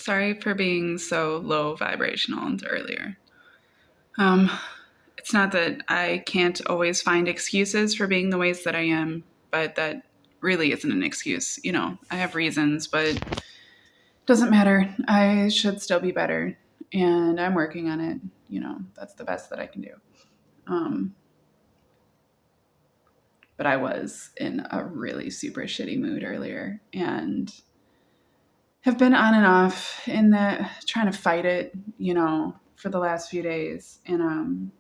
Sorry for being so low vibrational and earlier. Um, it's not that I can't always find excuses for being the ways that I am, but that really isn't an excuse. I have reasons, but it doesn't matter. I should still be better, and I'm working on it. That's the best that I can do. Um, but I was in a really super shitty mood earlier, and have been on and off in that trying to fight it, for the last few days. And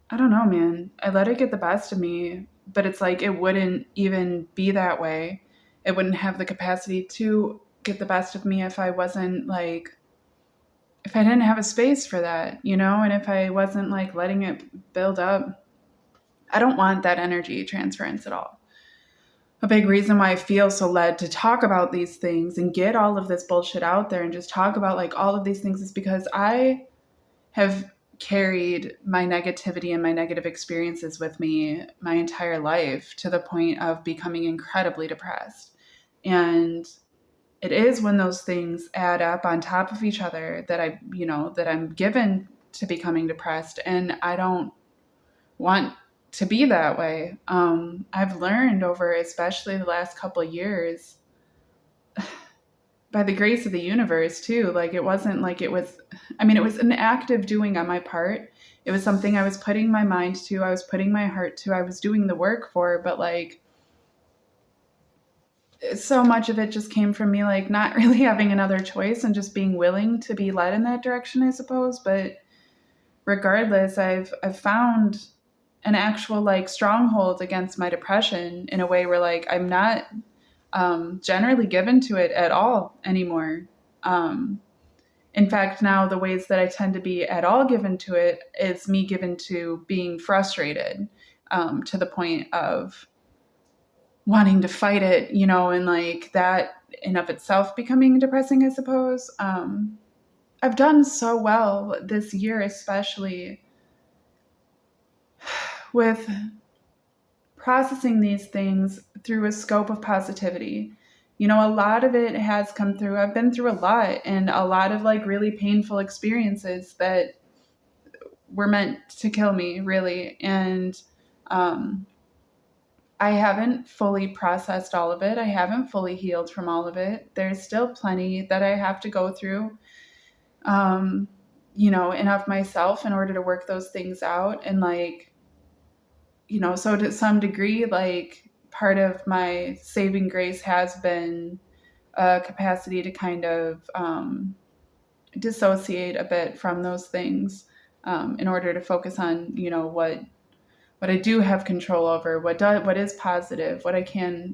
I don't know, man. I let it get the best of me, but it's like it wouldn't even be that way. It wouldn't have the capacity to get the best of me if I wasn't like if I didn't have a space for that, and if I wasn't like letting it build up. I don't want that energy transference at all. A big reason why I feel so led to talk about these things and get all of this bullshit out there and just talk about like all of these things is because I have carried my negativity and my negative experiences with me my entire life to the point of becoming incredibly depressed. And it is when those things add up on top of each other that I'm given to becoming depressed. And I don't want to be that way. I've learned over especially the last couple of years, by the grace of the universe too. Like it wasn't like it was. I mean, it was an active doing on my part. It was something I was putting my mind to. I was putting my heart to. I was doing the work for. But like so much of it just came from me like not really having another choice and just being willing to be led in that direction, I suppose. But regardless, I've found an actual like stronghold against my depression in a way where like I'm not generally given to it at all anymore. In fact, now the ways that I tend to be at all given to it is me given to being frustrated, to the point of wanting to fight it, and like that in of itself becoming depressing, I suppose. I've done so well this year, especially with processing these things through a scope of positivity. A lot of it has come through. I've been through a lot and a lot of like really painful experiences that were meant to kill me, really. And um, I haven't fully processed all of it. I haven't fully healed from all of it. There's still plenty that I have to go through, um, and of myself in order to work those things out. And like, so to some degree, like part of my saving grace has been a capacity to kind of dissociate a bit from those things, in order to focus on, what I do have control over, what is positive, what I can,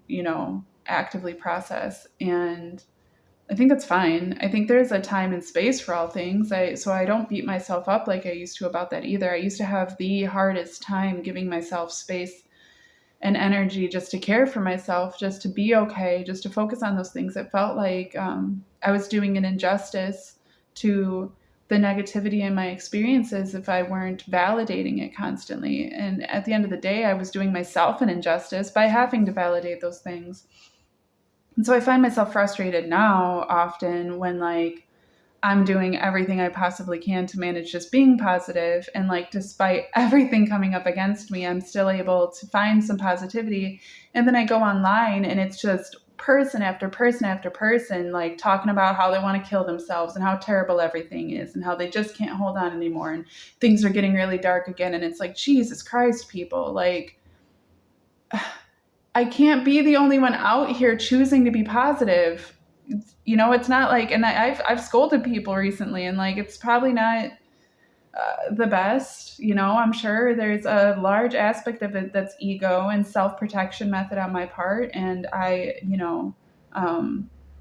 actively process. And I think that's fine. I think there's a time and space for all things. So I don't beat myself up like I used to about that either. I used to have the hardest time giving myself space and energy just to care for myself, just to be okay, just to focus on those things. It felt like I was doing an injustice to the negativity in my experiences if I weren't validating it constantly. And at the end of the day, I was doing myself an injustice by having to validate those things. And so I find myself frustrated now often when like I'm doing everything I possibly can to manage just being positive, and like despite everything coming up against me, I'm still able to find some positivity. And then I go online and it's just person after person after person like talking about how they want to kill themselves and how terrible everything is and how they just can't hold on anymore and things are getting really dark again. And it's like, Jesus Christ, people, like I can't be the only one out here choosing to be positive. It's not like, and I've scolded people recently, and like it's probably not the best. I'm sure there's a large aspect of it that's ego and self protection method on my part, and I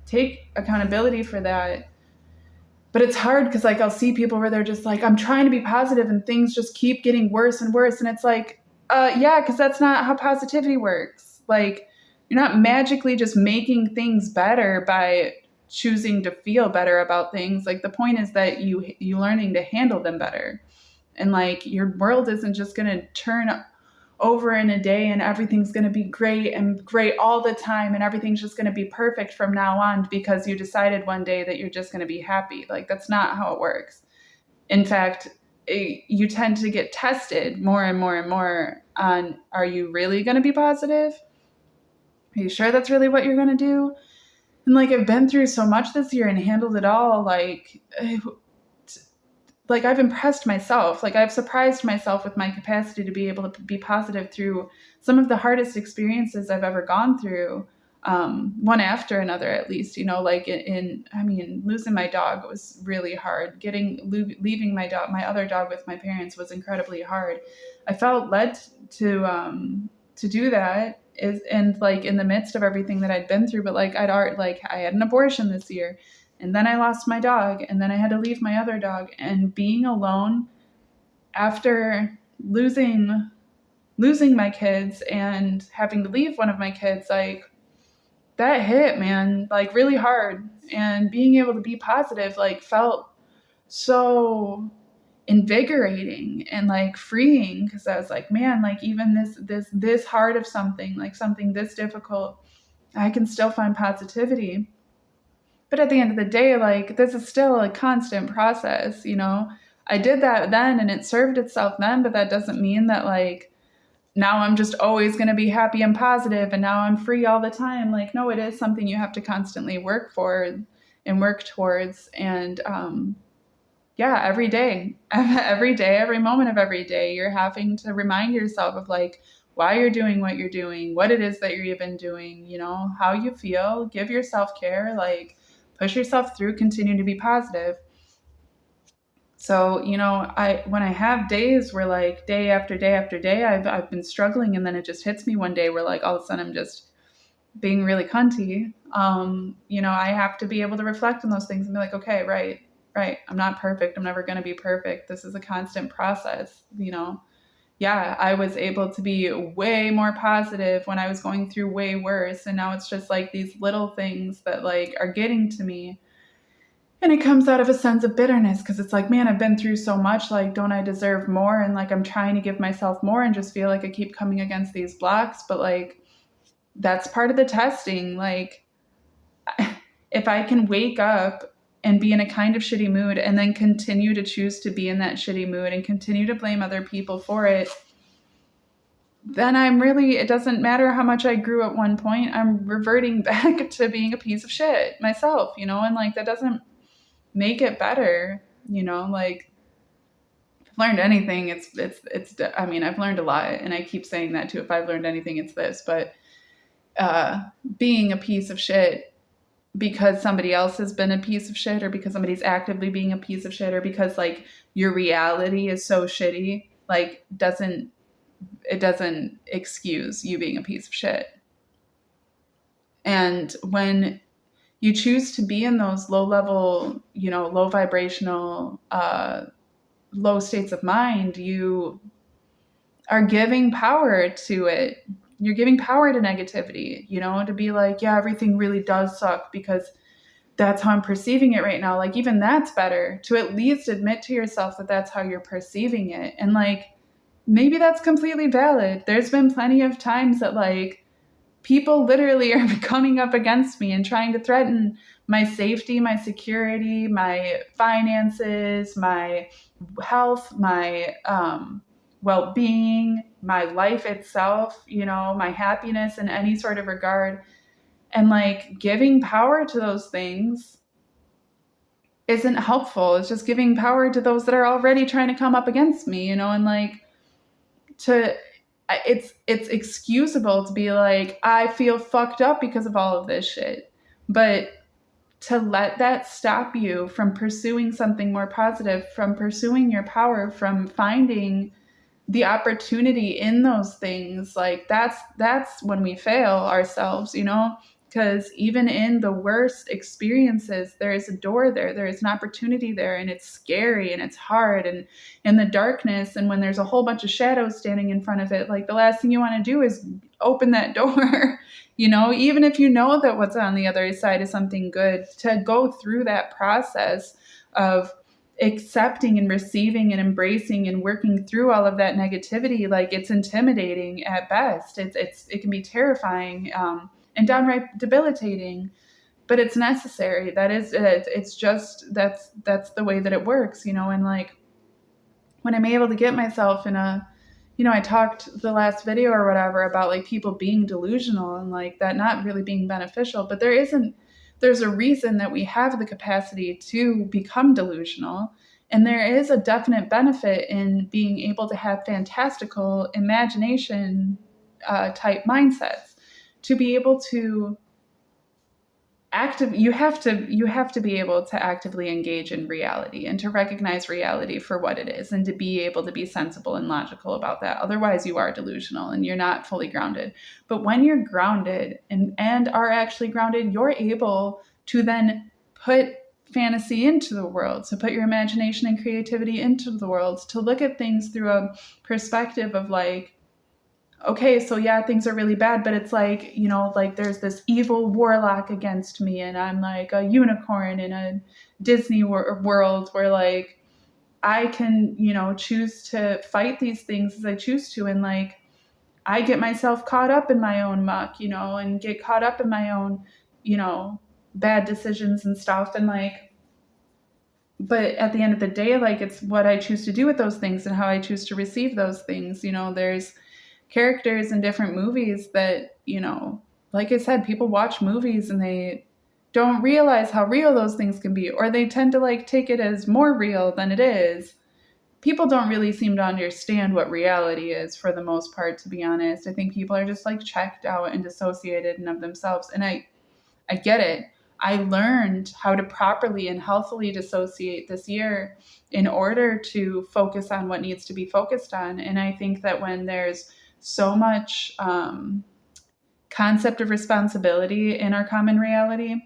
take accountability for that. But it's hard because like I'll see people where they're just like, I'm trying to be positive and things just keep getting worse and worse, and it's like, yeah, because that's not how positivity works. Like you're not magically just making things better by choosing to feel better about things. Like the point is that you learning to handle them better, and like your world isn't just going to turn over in a day and everything's going to be great and great all the time and everything's just going to be perfect from now on because you decided one day that you're just going to be happy. Like, that's not how it works. In fact, you tend to get tested more and more and more on, are you really going to be positive? Are you sure that's really what you're going to do? And like, I've been through so much this year and handled it all. Like I've impressed myself. Like, I've surprised myself with my capacity to be able to be positive through some of the hardest experiences I've ever gone through. One after another, at least, like I mean, losing my dog was really hard. Leaving my other dog with my parents was incredibly hard. I felt led to do that and like in the midst of everything that I'd been through, but like I had an abortion this year. And then I lost my dog, and then I had to leave my other dog. And being alone after losing my kids and having to leave one of my kids, like, that hit, man, like really hard. And being able to be positive, like, felt so invigorating and like freeing, because I was like, man, like, even this hard of something, like something this difficult, I can still find positivity. But at the end of the day, like, this is still a constant process, I did that then and it served itself then, but that doesn't mean that, like, now I'm just always going to be happy and positive and now I'm free all the time. Like, no, it is something you have to constantly work for and work towards. And yeah, every day, every moment of every day, you're having to remind yourself of, like, why you're doing what you're doing, what it is that you're even doing, how you feel, give yourself care, like, push yourself through, continue to be positive. So, when I have days where, like, day after day after day, I've been struggling, and then it just hits me one day where, like, all of a sudden I'm just being really cunty. I have to be able to reflect on those things and be like, okay, right. I'm not perfect. I'm never going to be perfect. This is a constant process. Yeah, I was able to be way more positive when I was going through way worse. And now it's just like these little things that, like, are getting to me. And it comes out of a sense of bitterness because it's like, man, I've been through so much. Like, don't I deserve more? And like, I'm trying to give myself more and just feel like I keep coming against these blocks. But like, that's part of the testing. Like, if I can wake up and be in a kind of shitty mood and then continue to choose to be in that shitty mood and continue to blame other people for it, then it doesn't matter how much I grew at one point, I'm reverting back to being a piece of shit myself, and like, that doesn't make it better, like, if I've learned anything, I mean, I've learned a lot, and I keep saying that too. If I've learned anything, it's this, but being a piece of shit because somebody else has been a piece of shit, or because somebody's actively being a piece of shit, or because, like, your reality is so shitty, like, doesn't excuse you being a piece of shit. And when you choose to be in those low level, low vibrational, low states of mind, you are giving power to it. You're giving power to negativity, to be like, yeah, everything really does suck because that's how I'm perceiving it right now. Like, even that's better, to at least admit to yourself that that's how you're perceiving it. And like, maybe that's completely valid. There's been plenty of times that, like, people literally are coming up against me and trying to threaten my safety, my security, my finances, my health, my well-being, my life itself, my happiness in any sort of regard. And like, giving power to those things isn't helpful. It's just giving power to those that are already trying to come up against me, and like, it's excusable to be like, I feel fucked up because of all of this shit. But to let that stop you from pursuing something more positive, from pursuing your power, from finding the opportunity in those things, like, that's when we fail ourselves, because even in the worst experiences, there is a door there is an opportunity there, and it's scary and it's hard, and in the darkness, and when there's a whole bunch of shadows standing in front of it, like, the last thing you want to do is open that door. Even if you know that what's on the other side is something good, to go through that process of accepting and receiving and embracing and working through all of that negativity, like it's intimidating at best. It can be terrifying, and downright debilitating, but it's necessary. That is it. It's just that's the way that it works, and like when I'm able to get myself in a, I talked the last video or whatever about like people being delusional and like that not really being beneficial, but there's a reason that we have the capacity to become delusional. And there is a definite benefit in being able to have fantastical imagination type mindsets, to be able to you have to be able to actively engage in reality and to recognize reality for what it is and to be able to be sensible and logical about that. Otherwise you are delusional and you're not fully grounded. But when you're grounded and are actually grounded, you're able to then put fantasy into the world, to put your imagination and creativity into the world, to look at things through a perspective of like, okay, so yeah, things are really bad, but it's like, like there's this evil warlock against me, and I'm like a unicorn in a Disney world where like I can, choose to fight these things as I choose to. And like I get myself caught up in my own muck, and get caught up in my own, bad decisions and stuff. And like, but at the end of the day, like it's what I choose to do with those things and how I choose to receive those things. There's characters in different movies that, like I said, people watch movies and they don't realize how real those things can be, or they tend to like take it as more real than it is. People don't really seem to understand what reality is for the most part, to be honest. I think people are just like checked out and dissociated and of themselves. And I get it. I learned how to properly and healthily dissociate this year in order to focus on what needs to be focused on. And I think that when there's so much concept of responsibility in our common reality,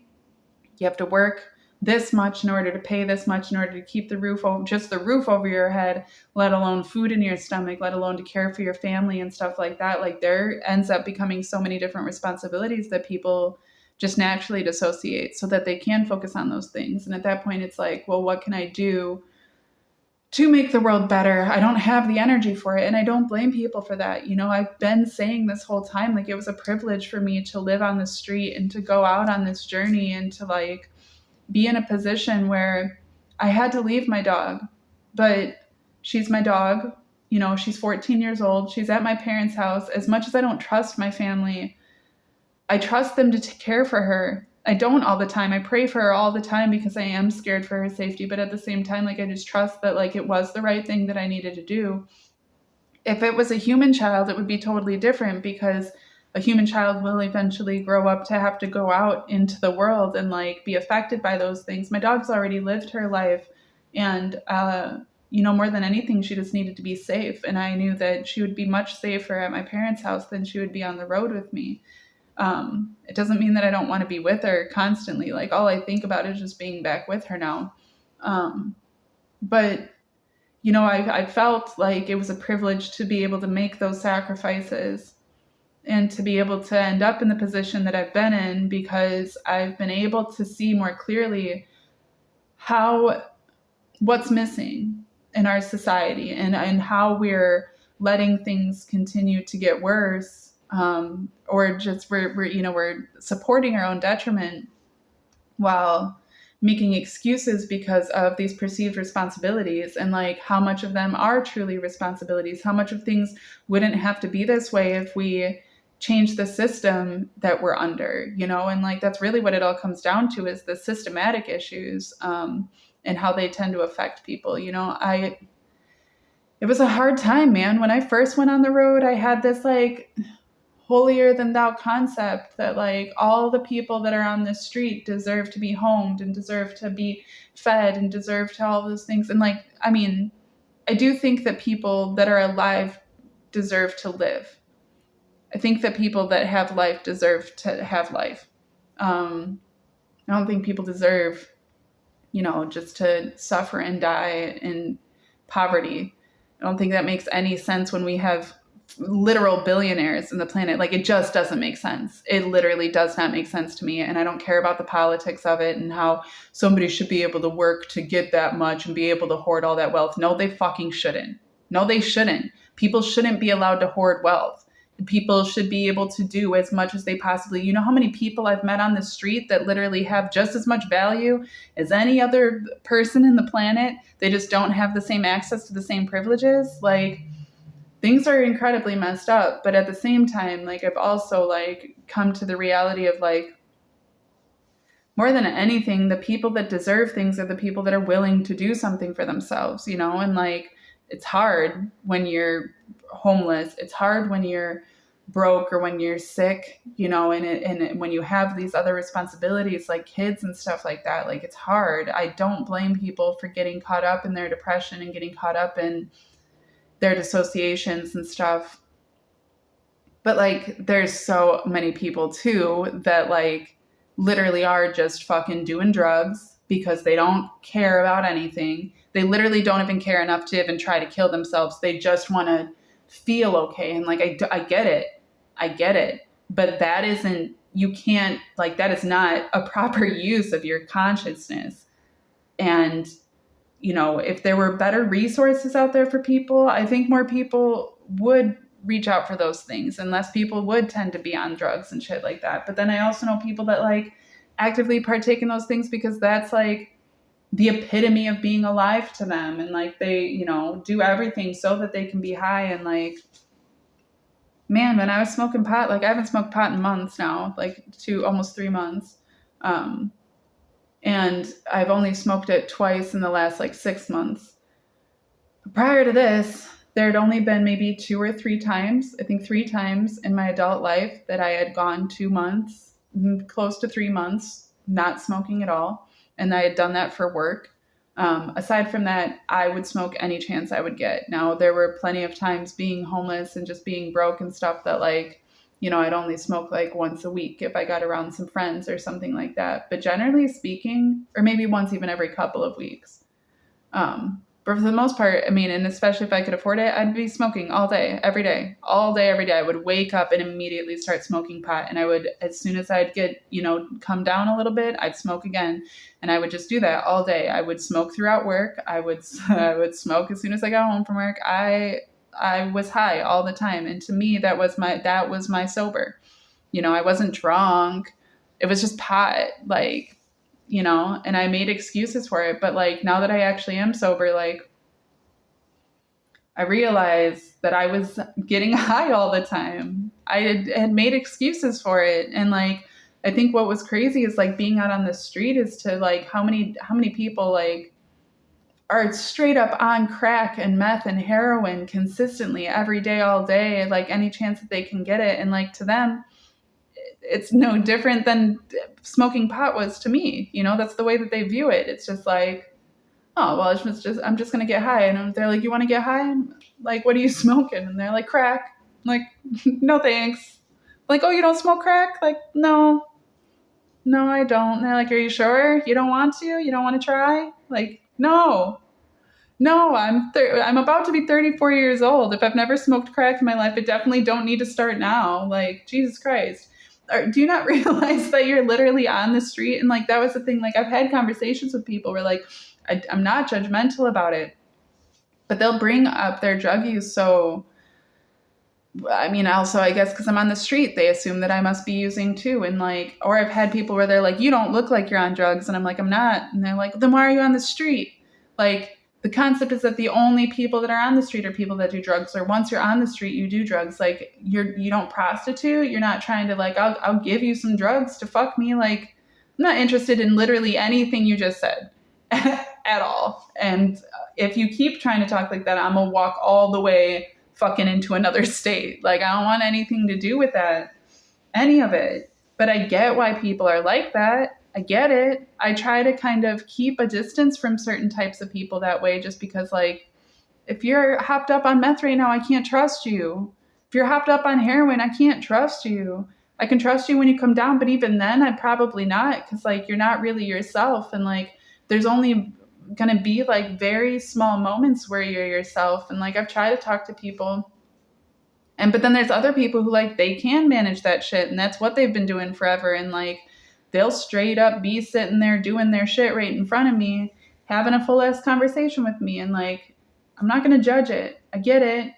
you have to work this much in order to pay this much in order to keep the roof over, just the roof over your head, let alone food in your stomach, let alone to care for your family and stuff like that. Like there ends up becoming so many different responsibilities that people just naturally dissociate so that they can focus on those things. And at that point it's like, well, what can I do to make the world better? I don't have the energy for it. And I don't blame people for that. I've been saying this whole time, like it was a privilege for me to live on the street and to go out on this journey and to like be in a position where I had to leave my dog, but she's my dog. She's 14 years old. She's at my parents' house. As much as I don't trust my family, I trust them to care for her. I don't all the time. I pray for her all the time because I am scared for her safety. But at the same time, like I just trust that like it was the right thing that I needed to do. If it was a human child, it would be totally different because a human child will eventually grow up to have to go out into the world and like be affected by those things. My dog's already lived her life, and more than anything, she just needed to be safe. And I knew that she would be much safer at my parents' house than she would be on the road with me. It doesn't mean that I don't want to be with her constantly. Like all I think about is just being back with her now. But I felt like it was a privilege to be able to make those sacrifices and to be able to end up in the position that I've been in, because I've been able to see more clearly what's missing in our society and how we're letting things continue to get worse. Or just we're supporting our own detriment while making excuses because of these perceived responsibilities, and like how much of them are truly responsibilities, how much of things wouldn't have to be this way if we change the system that we're under, and like that's really what it all comes down to, is the systematic issues, and how they tend to affect people. It was a hard time, man. When I first went on the road, I had this like holier than thou concept that like all the people that are on this street deserve to be homed and deserve to be fed and deserve to all those things. And like, I mean, I do think that people that are alive deserve to live. I think that people that have life deserve to have life. I don't think people deserve, just to suffer and die in poverty. I don't think that makes any sense when we have literal billionaires in the planet. Like, it just doesn't make sense. It literally does not make sense to me. And I don't care about the politics of it and how somebody should be able to work to get that much and be able to hoard all that wealth. No, they fucking shouldn't. No, they shouldn't. People shouldn't be allowed to hoard wealth. People should be able to do as much as they possibly. You know how many people I've met on the street that literally have just as much value as any other person in the planet? They just don't have the same access to the same privileges. Like, things are incredibly messed up, but at the same time, like, I've also like come to the reality of like, more than anything, the people that deserve things are the people that are willing to do something for themselves, you know? And like, it's hard when you're homeless. It's hard when you're broke or when you're sick, you know, and when you have these other responsibilities like kids and stuff like that. Like, it's hard. I don't blame people for getting caught up in their depression and getting caught up in their dissociations and stuff. But like, there's so many people too that like literally are just fucking doing drugs because they don't care about anything. They literally don't even care enough to even try to kill themselves. They just want to feel okay. And like, I get it. I get it. But that isn't, you can't, like, that is not a proper use of your consciousness. And, you know, if there were better resources out there for people, I think more people would reach out for those things and less people would tend to be on drugs and shit like that. But then I also know people that like actively partake in those things because that's like the epitome of being alive to them. And like, they, you know, do everything so that they can be high. And like, man, when I was smoking pot, like, I haven't smoked pot in months now, like almost 3 months. And I've only smoked it twice in the last like 6 months. But prior to this, there had only been maybe 2 or 3 times, I think 3 times in my adult life that I had gone 2 months, close to 3 months, not smoking at all. And I had done that for work. Aside from that, I would smoke any chance I would get. Now, there were plenty of times being homeless and just being broke and stuff that like, you know, I'd only smoke like once a week if I got around some friends or something like that. But generally speaking, or maybe once even every couple of weeks. But for the most part, I mean, and especially if I could afford it, I'd be smoking all day, every day, all day, every day. I would wake up and immediately start smoking pot. And I would, as soon as I'd get, you know, come down a little bit, I'd smoke again. And I would just do that all day. I would smoke throughout work. I would smoke as soon as I got home from work. I was high all the time. And to me, that was my sober. You know, I wasn't drunk. It was just pot. Like, you know, and I made excuses for it. But like, now that I actually am sober, like, I realized that I was getting high all the time. I had made excuses for it. And like, I think what was crazy is like being out on the street is to like how many people like are straight up on crack and meth and heroin consistently every day, all day, like any chance that they can get it. And like, to them, it's no different than smoking pot was to me. You know, that's the way that they view it. It's just like, oh, well, I'm just going to get high. And they're like, you want to get high? And like, what are you smoking? And they're like, crack. I'm like, no, thanks. Like, oh, you don't smoke crack? Like, no, I don't. And they're like, are you sure you don't want to? You don't want to try? Like, no, I'm about to be 34 years old. If I've never smoked crack in my life, I definitely don't need to start now. Like, Jesus Christ. Do you not realize that you're literally on the street? And like, that was the thing. Like, I've had conversations with people where like, I'm not judgmental about it, but they'll bring up their drug use. So, I mean, also, I guess because I'm on the street, they assume that I must be using too. And like, or I've had people where they're like, you don't look like you're on drugs. And I'm like, I'm not. And they're like, then why are you on the street? Like, the concept is that the only people that are on the street are people that do drugs, or once you're on the street, you do drugs. Like, you don't prostitute. You're not trying to like, I'll give you some drugs to fuck me. Like, I'm not interested in literally anything you just said at all. And if you keep trying to talk like that, I'm gonna walk all the way fucking into another state. Like, I don't want anything to do with that, any of it. But I get why people are like that. I get it. I try to kind of keep a distance from certain types of people that way, just because like, if you're hopped up on meth right now, I can't trust you. If you're hopped up on heroin, I can't trust you. I can trust you when you come down, but even then I'd probably not, because like, you're not really yourself. And like, there's only going to be like very small moments where you're yourself. And like, I've tried to talk to people But then there's other people who like they can manage that shit, and that's what they've been doing forever, and like they'll straight up be sitting there doing their shit right in front of me, having a full ass conversation with me, and like I'm not going to judge it. I get it.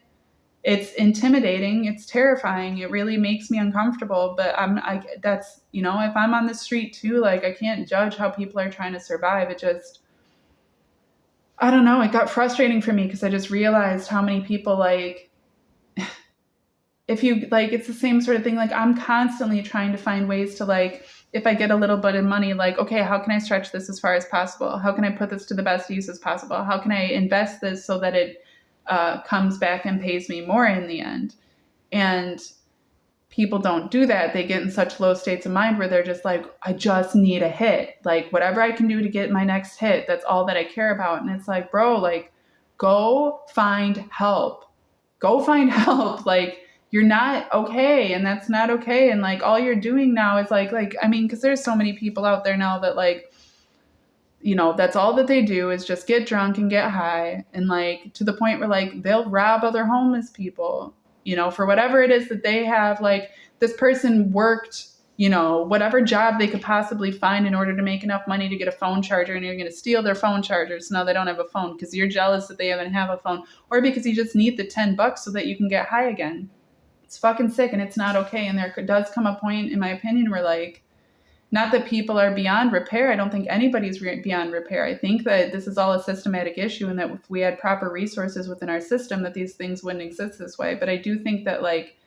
It's intimidating, it's terrifying, it really makes me uncomfortable, but that's, you know, if I'm on the street too, like I can't judge how people are trying to survive. It just, I don't know, it got frustrating for me because I just realized how many people like, if you like, it's the same sort of thing. Like I'm constantly trying to find ways to like, if I get a little bit of money, like, okay, how can I stretch this as far as possible? How can I put this to the best use as possible? How can I invest this so that it comes back and pays me more in the end? And people don't do that. They get in such low states of mind where they're just like, I just need a hit. Like whatever I can do to get my next hit, that's all that I care about. And it's like, bro, like go find help. Go find help. Like you're not okay, and that's not okay. And like all you're doing now is like I mean, because there's so many people out there now that like, you know, that's all that they do is just get drunk and get high, and like to the point where like they'll rob other homeless people, you know, for whatever it is that they have. Like this person worked, you know, whatever job they could possibly find in order to make enough money to get a phone charger, and you're going to steal their phone chargers. So now they don't have a phone because you're jealous that they haven't have a phone, or because you just need the $10 so that you can get high again. It's fucking sick, and it's not okay. And there does come a point, in my opinion, where like, not that people are beyond repair. I don't think anybody's beyond repair. I think that this is all a systematic issue, and that if we had proper resources within our system, that these things wouldn't exist this way. But I do think that like,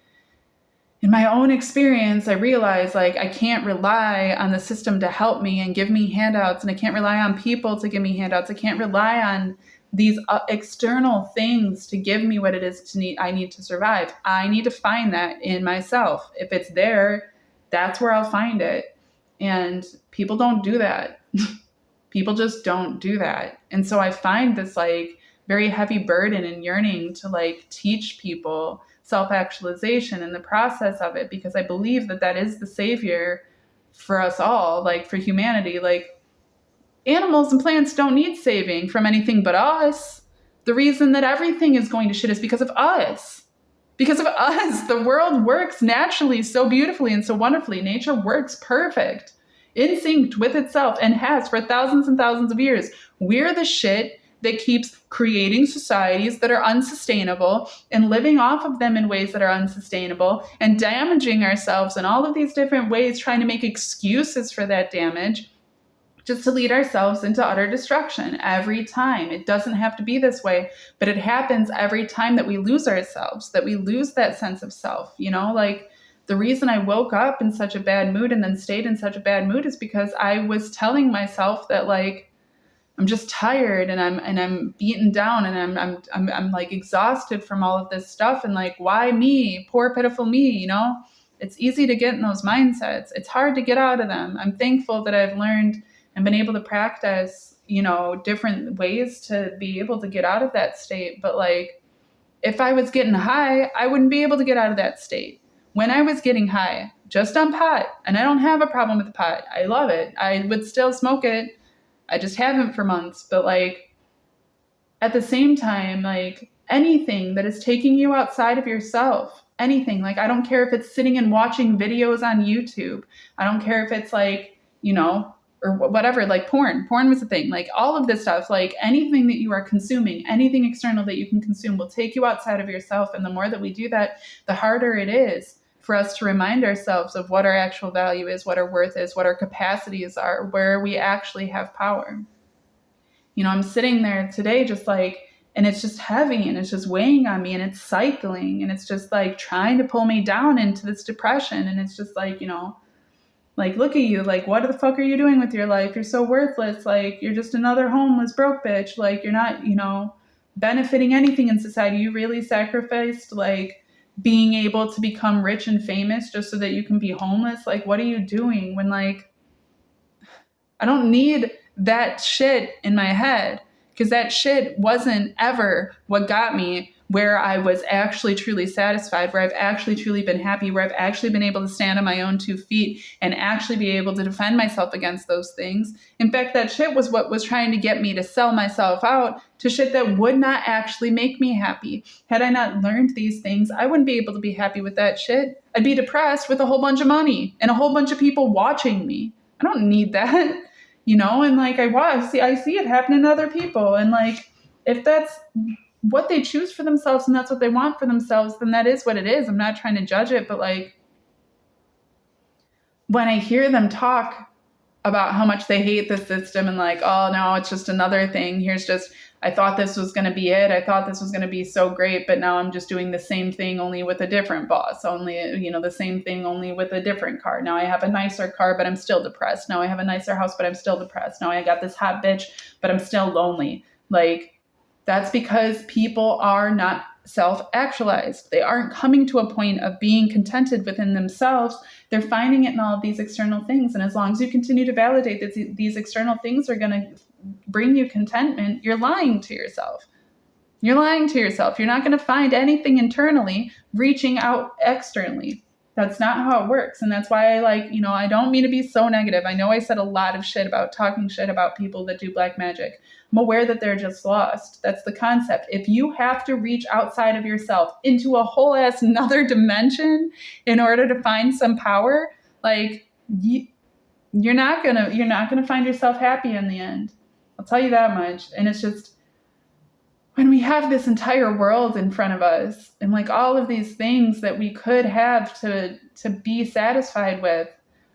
in my own experience, I realize like I can't rely on the system to help me and give me handouts, and I can't rely on people to give me handouts. I can't rely on these external things to give me what it is I need to survive. I need to find that in myself. If it's there, that's where I'll find it. And people don't do that. People just don't do that. And so I find this like very heavy burden and yearning to like teach people self-actualization in the process of it, because I believe that that is the savior for us all, like for humanity. Like animals and plants don't need saving from anything but us. The reason that everything is going to shit is because of us. Because of us. The world works naturally so beautifully and so wonderfully. Nature works perfect, in sync with itself, and has for thousands and thousands of years. We're the shit that keeps creating societies that are unsustainable and living off of them in ways that are unsustainable and damaging ourselves in all of these different ways, trying to make excuses for that damage, just to lead ourselves into utter destruction every time. It doesn't have to be this way, but it happens every time that we lose ourselves, that we lose that sense of self. You know, like the reason I woke up in such a bad mood and then stayed in such a bad mood is because I was telling myself that like I'm just tired and I'm beaten down and I'm like exhausted from all of this stuff, and like, why me? Poor pitiful me, you know? It's easy to get in those mindsets. It's hard to get out of them. I'm thankful that I've learned and been able to practice, you know, different ways to be able to get out of that state. But like, if I was getting high, I wouldn't be able to get out of that state. When I was getting high, just on pot, and I don't have a problem with pot. I love it. I would still smoke it. I just haven't for months. But like, at the same time, like anything that is taking you outside of yourself, anything, like I don't care if it's sitting and watching videos on YouTube. I don't care if it's like, you know, or whatever, like porn was a thing, like all of this stuff, like anything that you are consuming, anything external that you can consume will take you outside of yourself. And the more that we do that, the harder it is for us to remind ourselves of what our actual value is, what our worth is, what our capacities are, where we actually have power. You know, I'm sitting there today just like, and it's just heavy and it's just weighing on me and it's cycling and it's just like trying to pull me down into this depression. And it's just like, you know, like, look at you, like, what the fuck are you doing with your life? You're so worthless. Like, you're just another homeless broke bitch. Like, you're not, you know, benefiting anything in society. You really sacrificed, like, being able to become rich and famous just so that you can be homeless. Like, what are you doing when, like, I don't need that shit in my head, because that shit wasn't ever what got me where I was actually truly satisfied, where I've actually truly been happy, where I've actually been able to stand on my own 2 feet and actually be able to defend myself against those things. In fact, that shit was what was trying to get me to sell myself out to shit that would not actually make me happy. Had I not learned these things, I wouldn't be able to be happy with that shit. I'd be depressed with a whole bunch of money and a whole bunch of people watching me. I don't need that, and like I see it happening to other people. And like, if that's what they choose for themselves and that's what they want for themselves, then that is what it is. I'm not trying to judge it, but like, when I hear them talk about how much they hate the system and like, oh no, it's just another thing. I thought this was going to be it. I thought this was going to be so great, but now I'm just doing the same thing only with a different boss, only, the same thing only with a different car. Now I have a nicer car, but I'm still depressed. Now I have a nicer house, but I'm still depressed. Now I got this hot bitch, but I'm still lonely. Like, that's because people are not self-actualized. They aren't coming to a point of being contented within themselves. They're finding it in all of these external things. And as long as you continue to validate that these external things are going to bring you contentment, you're lying to yourself. You're lying to yourself. You're not going to find anything internally reaching out externally. That's not how it works. And that's why I don't mean to be so negative. I know I said a lot of shit about talking shit about people that do black magic. I'm aware that they're just lost. That's the concept. If you have to reach outside of yourself into a whole ass another dimension in order to find some power, like you're not gonna find yourself happy in the end. I'll tell you that much. And it's just, when we have this entire world in front of us and like all of these things that we could have to be satisfied with,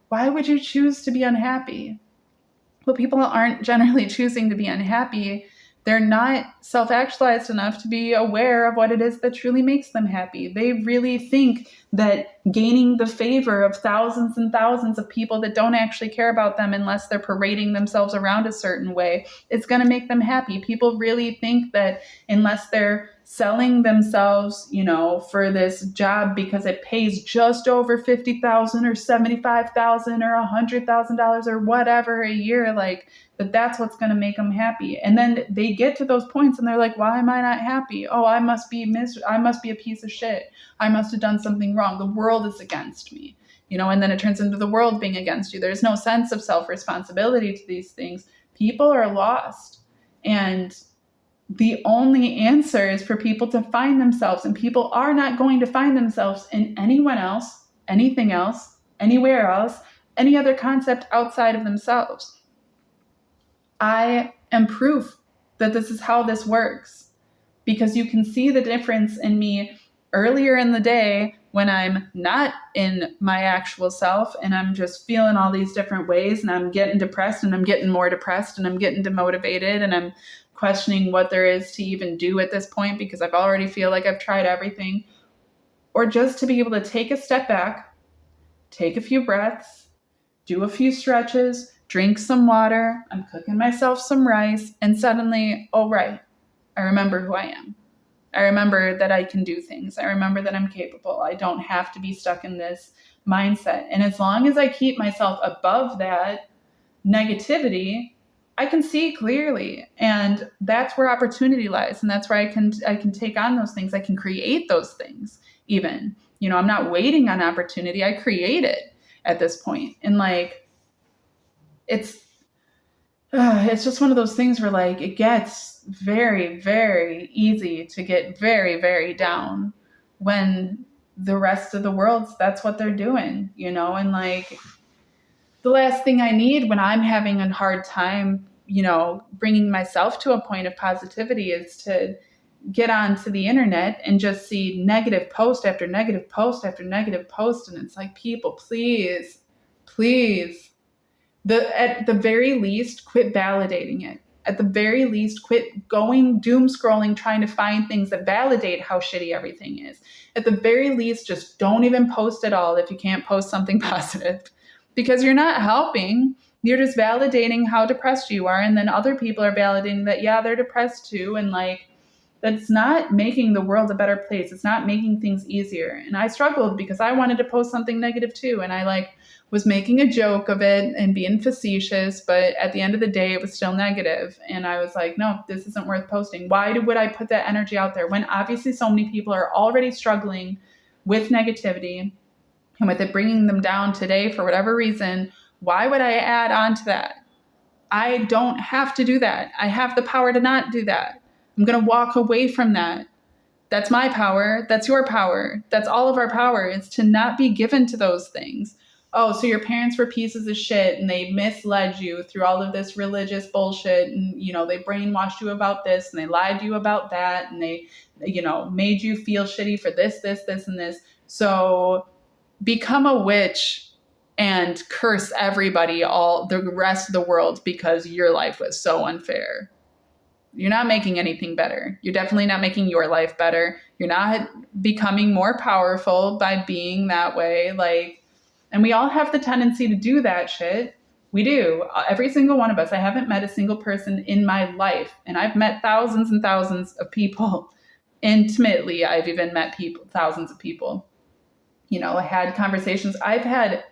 why would you choose to be unhappy? Well, people aren't generally choosing to be unhappy. They're not self-actualized enough to be aware of what it is that truly makes them happy. They really think that gaining the favor of thousands and thousands of people that don't actually care about them unless they're parading themselves around a certain way is going to make them happy. People really think that unless they're selling themselves, for this job because it pays just over $50,000 or $75,000 or $100,000 or whatever a year, like that's what's going to make them happy. And then they get to those points and they're like, why am I not happy? Oh, I must be a piece of shit. I must have done something wrong. The world is against me, and then it turns into the world being against you. There's no sense of self-responsibility to these things. People are lost. And the only answer is for people to find themselves, and people are not going to find themselves in anyone else, anything else, anywhere else, any other concept outside of themselves. I am proof that this is how this works, because you can see the difference in me earlier in the day when I'm not in my actual self and I'm just feeling all these different ways and I'm getting depressed and I'm getting more depressed and I'm getting demotivated and I'm questioning what there is to even do at this point because I've already feel like I've tried everything. Or just to be able to take a step back, take a few breaths, do a few stretches, drink some water, I'm cooking myself some rice, and suddenly, oh right, I remember who I am. I remember that I can do things. I remember that I'm capable. I don't have to be stuck in this mindset. And as long as I keep myself above that negativity, I can see clearly. And that's where opportunity lies. And that's where I can take on those things. I can create those things even. I'm not waiting on opportunity. I create it at this point. And like, it's just one of those things where like it gets very, very easy to get very, very down when the rest of the world, that's what they're doing, and like the last thing I need when I'm having a hard time, bringing myself to a point of positivity is to get onto the internet and just see negative post after negative post after negative post. And it's like, people, please, at the very least, quit validating it. At the very least, quit going doom scrolling, trying to find things that validate how shitty everything is. At the very least, just don't even post at all if you can't post something positive, because you're not helping. You're just validating how depressed you are. And then other people are validating that, yeah, they're depressed too. And like, that's not making the world a better place. It's not making things easier. And I struggled because I wanted to post something negative too. And I was making a joke of it and being facetious, but at the end of the day, it was still negative. And I was like, no, this isn't worth posting. Why would I put that energy out there when obviously so many people are already struggling with negativity and with it bringing them down today for whatever reason? Why would I add on to that? I don't have to do that. I have the power to not do that. I'm going to walk away from that. That's my power. That's your power. That's all of our power, is to not be given to those things. Oh, so your parents were pieces of shit and they misled you through all of this religious bullshit, and they brainwashed you about this and they lied to you about that, and they made you feel shitty for this, and this. So become a witch and curse everybody, all the rest of the world, because your life was so unfair. You're not making anything better. You're definitely not making your life better. You're not becoming more powerful by being that way. And we all have the tendency to do that shit. We do. Every single one of us. I haven't met a single person in my life, and I've met thousands and thousands of people intimately. I've even met thousands of people. I had conversations. I've had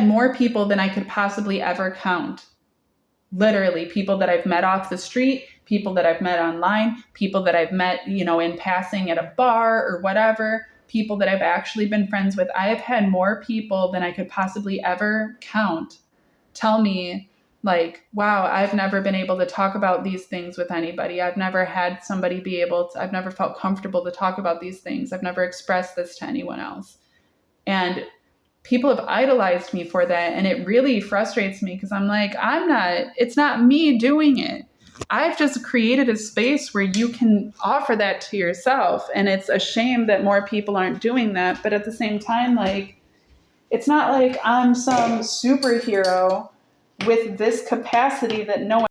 more people than I could possibly ever count. Literally, people that I've met off the street, people that I've met online, people that I've met, in passing at a bar or whatever, people that I've actually been friends with. I have had more people than I could possibly ever count tell me, wow, I've never been able to talk about these things with anybody. I've never had somebody I've never felt comfortable to talk about these things. I've never expressed this to anyone else. And people have idolized me for that. And it really frustrates me because I'm like, it's not me doing it. I've just created a space where you can offer that to yourself. And it's a shame that more people aren't doing that. But at the same time, it's not like I'm some superhero with this capacity that no one